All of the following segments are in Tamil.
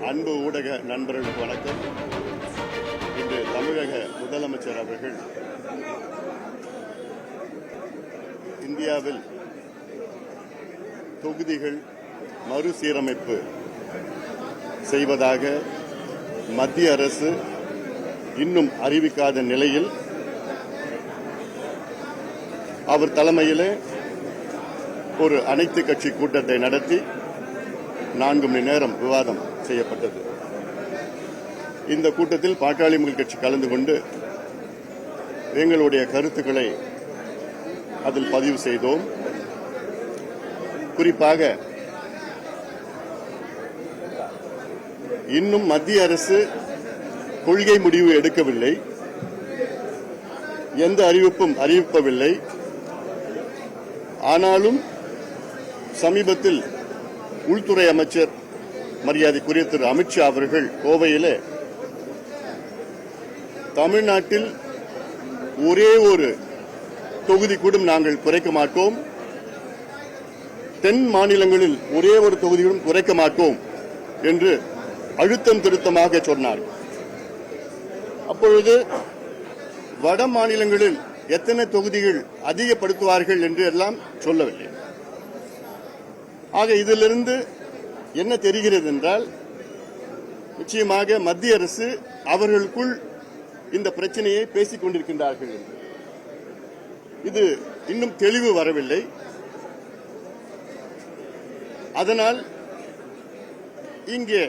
அன்பு ஊடக நண்பர்களுக்கு வணக்கம். இன்று தமிழக முதலமைச்சர் அவர்கள் இந்தியாவில் தொகுதிகள் மறுசீரமைப்பு செய்வதாக மத்திய அரசு இன்னும் அறிவிக்காத நிலையில் அவர் தலைமையிலே ஒரு அனைத்து கட்சி கூட்டத்தை நடத்தி 4 மணி நேரம் விவாதம் செய்யப்பட்டது. இந்த கூட்டத்தில் பாட்டாளி மக்கள் கட்சி கலந்து கொண்டு எங்களுடைய கருத்துக்களை அதில் பதிவு செய்தோம். குறிப்பாக இன்னும் மத்திய அரசு கொள்கை முடிவு எடுக்கவில்லை, எந்த அறிவிப்பும் அறிவிக்கவில்லை. ஆனாலும் சமீபத்தில் உள்துறை அமைச்சர் மரியாதைக்குரிய திரு அமித்ஷா அவர்கள் கோவையில் தமிழ்நாட்டில் ஒரே ஒரு தொகுதி கூட நாங்கள் குறைக்க மாட்டோம், தென் மாநிலங்களில் ஒரே ஒரு தொகுதியும் குறைக்க மாட்டோம் என்று அழுத்தம் திருத்தமாக சொன்னார். அப்பொழுது வட மாநிலங்களில் எத்தனை தொகுதிகள் அதிகப்படுத்துவார்கள் என்று எல்லாம் சொல்லவில்லை. ஆக இதிலிருந்து என்ன தெரிகிறது என்றால், நிச்சயமாக மத்திய அரசு அவர்களுக்குள் இந்த பிரச்சனையை பேசிக் கொண்டிருக்கின்றார்கள் என்று. இது இன்னும் தெளிவு வரவில்லை. அதனால் இங்கே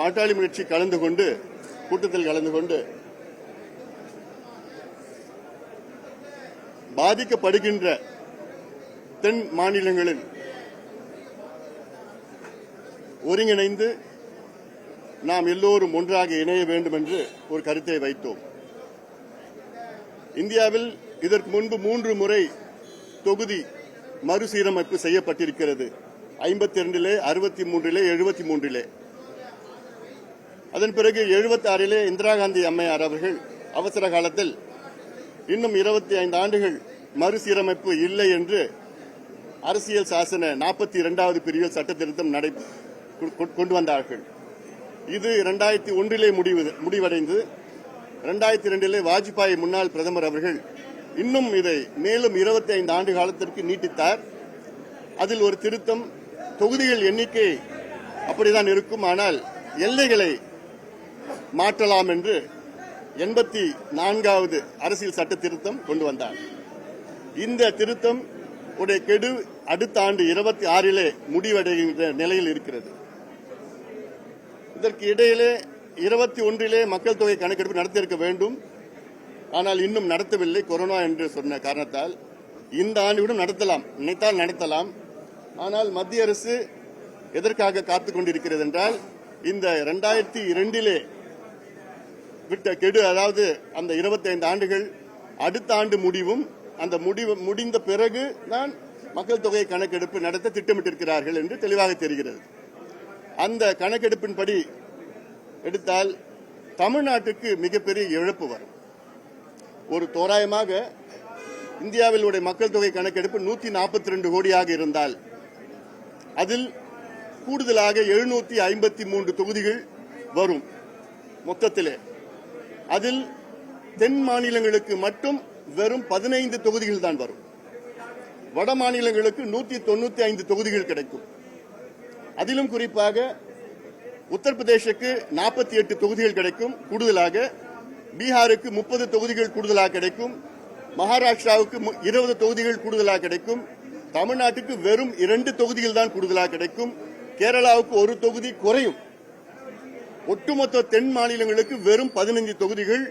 பாட்டாளி கட்சி கூட்டத்தில் கலந்து கொண்டு பாதிக்கப்படுகின்ற தென் மாநிலங்களில் ஒருங்கிணைந்து நாம் எல்லோரும் ஒன்றாக இணைய வேண்டும் என்று ஒரு கருத்தை வைத்தோம். இந்தியாவில் இதற்கு முன்பு 3 முறை தொகுதி மறுசீரமைப்பு செய்யப்பட்டிருக்கிறது. 52, 63, 73. அதன் பிறகு 76 இந்திரா காந்தி அம்மையார் அவர்கள் அவசர காலத்தில் இன்னும் 25 ஆண்டுகள் மறுசீரமைப்பு இல்லை என்று அரசியல் சாசன 42வது பிரிவில் சட்ட திருத்தம் கொண்டு வந்தார்கள். இது 2001 முடிவடைந்து 2002 வாஜ்பாய் முன்னாள் பிரதமர் அவர்கள் இன்னும் இதை மேலும் 25 ஆண்டு காலத்திற்கு நீட்டித்தார். அதில் ஒரு திருத்தம், தொகுதிகள் எண்ணிக்கை அப்படிதான் இருக்கும், ஆனால் எல்லைகளை மாற்றலாம் என்று 84வது அரசியல் சட்ட திருத்தம் கொண்டு வந்தார். இந்த திருத்தம் உடைய கெடு அடுத்த ஆண்டு 26 முடிவடைகின்ற நிலையில் இருக்கிறது. இதற்கு இடையிலே 21 மக்கள் தொகை கணக்கெடுப்பு நடத்தியிருக்க வேண்டும், ஆனால் இன்னும் நடத்தவில்லை. கொரோனா என்று சொன்ன காரணத்தால் இந்த ஆண்டு கூட நடத்தலாம், நினைத்தால் நடத்தலாம். ஆனால் மத்திய அரசு எதற்காக காத்துக் கொண்டிருக்கிறது என்றால், இந்த 2002 விட்ட கெடு, அதாவது அந்த 25 ஆண்டுகள் அடுத்த ஆண்டு முடிவும், அந்த முடிந்த பிறகு தான் மக்கள் தொகை கணக்கெடுப்பு நடத்த திட்டமிட்டிருக்கிறார்கள் என்று தெளிவாக தெரிகிறது. அந்த கணக்கெடுப்பின்படி எடுத்தால் தமிழ்நாட்டுக்கு மிகப்பெரிய இழப்பு வரும். ஒரு தோராயமாக இந்தியாவில் உடைய மக்கள் தொகை கணக்கெடுப்பு 142 கோடியாக இருந்தால் அதில் கூடுதலாக 753 தொகுதிகள் வரும் மொத்தத்திலே. அதில் தென் மாநிலங்களுக்கு மட்டும் வெறும் 15 தொகுதிகள் தான் வரும். வட மாநிலங்களுக்கு 195 தொகுதிகள் கிடைக்கும். அதிலும் குறிப்பாக உத்தரப்பிரதேசுக்கு 48 தொகுதிகள் கிடைக்கும் கூடுதலாக, பீகாருக்கு 30 தொகுதிகள் கூடுதலாக கிடைக்கும், மகாராஷ்டிராவுக்கு 20 தொகுதிகள் கூடுதலாக கிடைக்கும், தமிழ்நாட்டுக்கு வெறும் 2 தொகுதிகள் தான் கூடுதலாக கிடைக்கும், கேரளாவுக்கு 1 தொகுதி குறையும். ஒட்டுமொத்த தென் மாநிலங்களுக்கு வெறும் 15 தொகுதிகள்,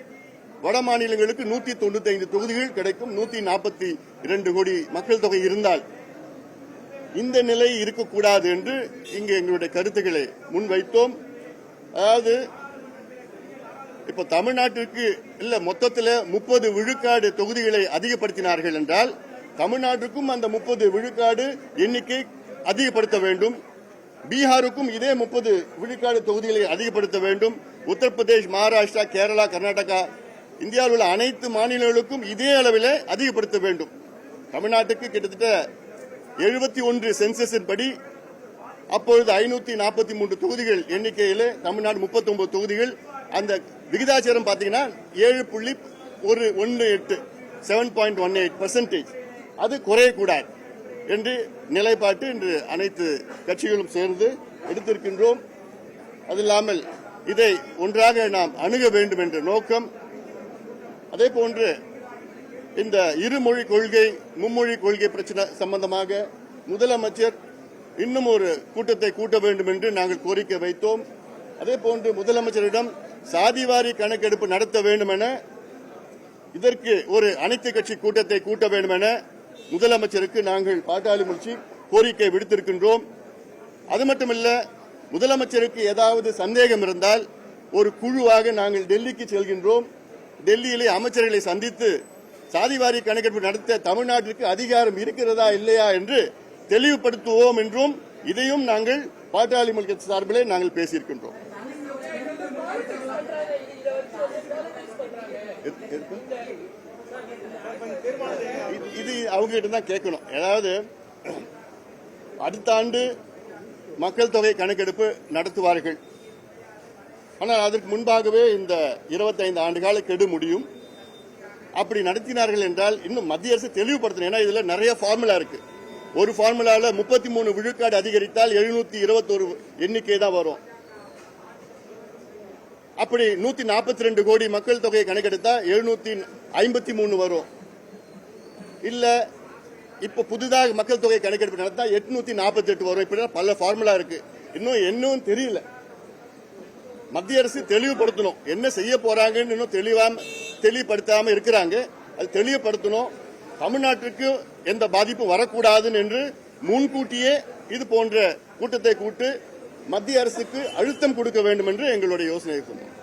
வட மாநிலங்களுக்கு 195 தொகுதிகள் கிடைக்கும். 142 கோடி மக்கள் தொகை இருந்தால் இந்த நிலை இருக்கக்கூடாது என்று இங்கு எங்களுடைய கருத்துக்களை முன்வைத்தோம். அதாவது இப்ப தமிழ்நாட்டிற்கு இல்ல மொத்தத்தில் 30 விழுக்காடு தொகுதிகளை அதிகப்படுத்தினார்கள் என்றால் தமிழ்நாட்டுக்கும் அந்த 30 விழுக்காடு எண்ணிக்கை அதிகப்படுத்த வேண்டும். பீகாருக்கும் இதே 30 விழுக்காடு தொகுதிகளை அதிகப்படுத்த வேண்டும். உத்தரப்பிரதேஷ், மகாராஷ்டிரா, கேரளா, கர்நாடகா, இந்தியாவில் உள்ள அனைத்து மாநிலங்களுக்கும் இதே அளவில் அதிகப்படுத்த வேண்டும். தமிழ்நாட்டுக்கு கிட்டத்தட்ட 71 சென்சஸின் படி அப்பொழுது 543 தொகுதிகள் எண்ணிக்கையில் தமிழ்நாடு 39 தொகுதிகள். அந்த விகிதாச்சாரம் பார்த்தீங்கன்னா 7.18% அது குறையக்கூடாது என்று நிலைப்பாட்டு இன்று அனைத்து கட்சிகளும் சேர்ந்து எடுத்திருக்கின்றோம். அது இல்லாமல் இதை ஒன்றாக நாம் அணுக வேண்டும் என்ற நோக்கம். அதே போன்று இந்த இருமொழி கொள்கை மும்மொழி கொள்கை பிரச்சனை சம்பந்தமாக முதலமைச்சர் இன்னும் ஒரு கூட்டத்தை கூட்ட வேண்டும் என்று நாங்கள் கோரிக்கை வைத்தோம். அதே போன்று முதலமைச்சரிடம் சாதிவாரி கணக்கெடுப்பு நடத்த வேண்டும் என, இதற்கு ஒரு அனைத்து கட்சி கூட்டத்தை கூட்ட வேண்டும் என முதலமைச்சருக்கு நாங்கள் பாட்டாளி முயற்சி கோரிக்கை விடுத்திருக்கின்றோம். அது மட்டுமல்ல, முதலமைச்சருக்கு ஏதாவது சந்தேகம் இருந்தால் ஒரு குழுவாக நாங்கள் டெல்லிக்கு செல்கின்றோம். டெல்லியிலே அமைச்சர்களை சந்தித்து சாதிவாரி கணக்கெடுப்பு நடத்த தமிழ்நாட்டிற்கு அதிகாரம் இருக்கிறதா இல்லையா என்று தெளிவுபடுத்துவோம் என்றும் இதையும் நாங்கள் பாட்டாளி மக்கள் சார்பிலே நாங்கள் பேசியிருக்கின்றோம். இது அவங்க கிட்ட தான் கேட்கணும். அதாவது அடுத்த ஆண்டு மக்கள் தொகை கணக்கெடுப்பு நடத்துவார்கள். ஆனால் அதற்கு முன்பாகவே இந்த 25 ஆண்டு கால கெடு முடியும். அப்படி நடத்தினார்கள் என்றால் இன்னும் மத்திய அரசு தெளிவுபடுத்தணும். ஏன்னா இதுல நிறைய ஃபார்முலா இருக்கு. ஒரு ஃபார்முலால 33 விழுக்காடு அதிகரித்தால் 721 எண்ணிக்கை தான் வரும். அப்படி 142 கோடி மக்கள் தொகையை கணக்கெடுத்தா 753 வரும். இல்ல இப்ப புதிதாக மக்கள் தொகை கணக்கெடுப்பு நடத்தா 848 வரும். இப்படி பல ஃபார்முலா இருக்கு. இன்னும் தெரியல. மத்திய அரசு தெளிவுபடுத்தணும். என்ன செய்ய போறாங்கன்னு இன்னும் தெளிவுபடுத்தாம இருக்கிறாங்க. அது தெளிவுபடுத்தணும். தமிழ்நாட்டிற்கு எந்த பாதிப்பும் வரக்கூடாது என்று முன்கூட்டியே இது போன்ற கூட்டத்தை கூட்டு மத்திய அரசுக்கு அழுத்தம் கொடுக்க வேண்டும் என்று எங்களுடைய யோசனை சொன்னோம்.